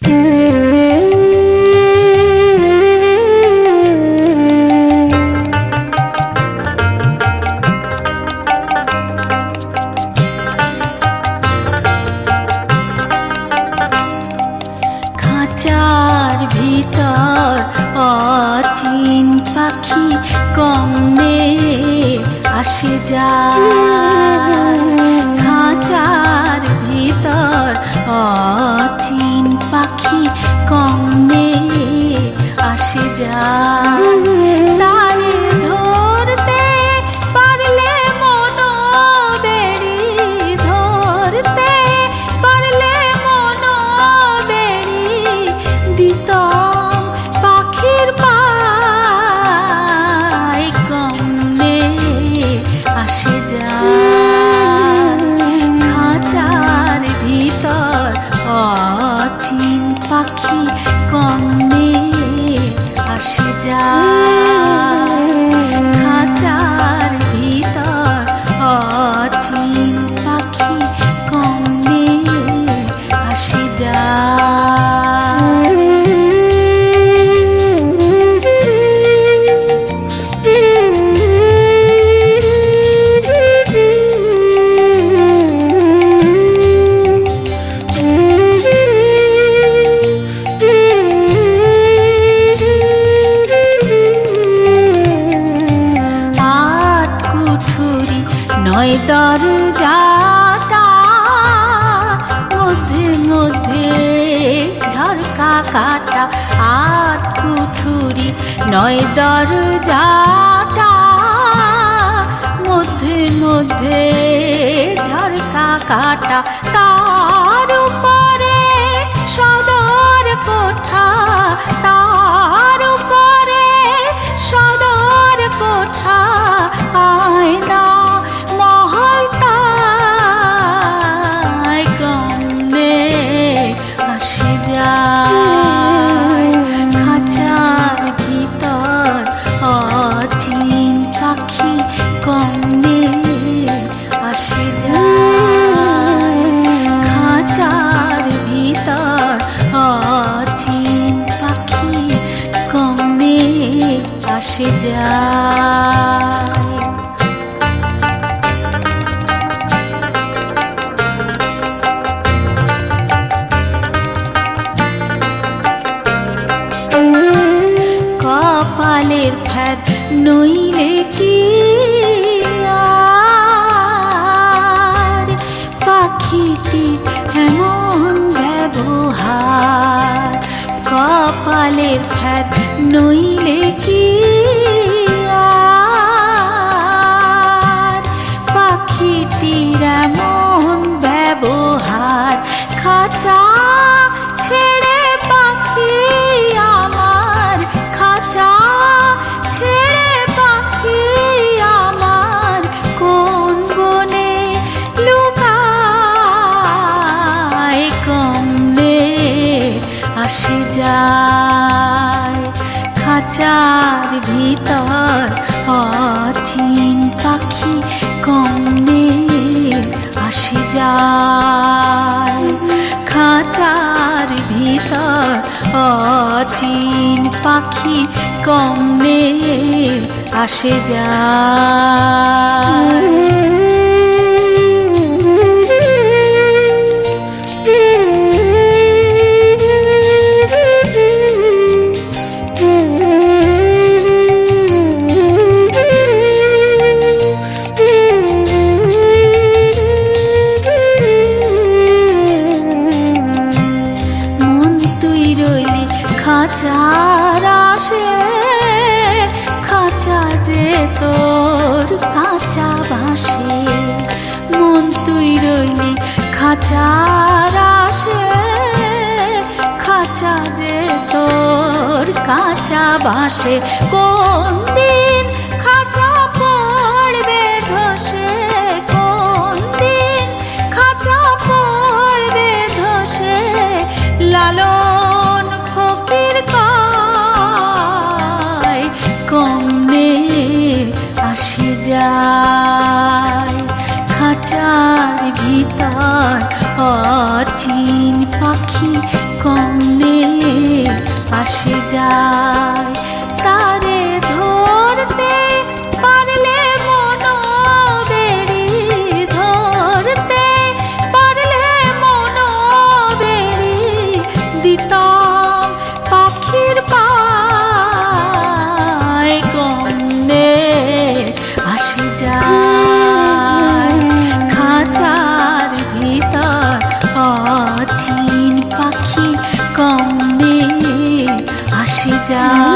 খাঁচার ভিতর অচিন পাখি কমনে আসে যায়। খাঁচার ভিতর অচিন পাখি কমনে আসে যায়। তারে ধরতে পারলে মনো বেড়ি, ধরতে পারলে মনো বেড়ি দিতাম পাখির পায় কমনে আসে যায়। খাঁচার ভিতর অচিন পাখি কমনে আসে যায়। খাঁচার ভিতর অচিন পাখি কমনে আসে যায়। নয় দরজাটা মধ্যে মধ্যে ঝরকা কাটা, আট কুঠুরি নয় দরজাটা মধ্যে মধ্যে ঝরকা কাটা। তার উপরে সদর কোঠা, তার উপরে সদর কোঠা, আয়না মহল তাই কমনে আসে যায়। খাঁচার ভিতর অচিন পাখি কমনে আসে যায়। খাঁচার ভিতর অচিন পাখি কমনে আসে যায়। কপালের ফের নইলে কি আর পাখিটির এমন ব্যবহার। কপালের ফের নইলে কি আর পাখিটির এমন ব্যবহার। খাঁচা ছেড়ে পাখি আমার, খাঁচা ছেড়ে পাখি আমার কোন বনে লুকায় কমনে আসে যায়। খাঁচার ভিতর অচিন পাখি কমনে আসে যায়। খাঁচার ভিতর অচিন পাখি কমনে আসে যায়। খাঁচার আসে খাঁচা যে তোর কাঁচা বাসে, মন তুই রইলি খাঁচার আসে খাঁচা যে তোর কাঁচা বাসে। কোন দিন খাঁচা পড়বে ধসে, কোন দিন খাঁচা পড়বে ধসে। লালন ফকির কায় কমনে আসে যায়। খাঁচার ভিতর অচিন পাখি কম যায়। তারে ধরতে পারলে মনো বেড়ি, ধরতে পারলে মনো বেড়ি দিতাম পাখির পায়। কমনে আসে যায় খাঁচার ভিতর অচিন পাখি, কমনে আসে যায়।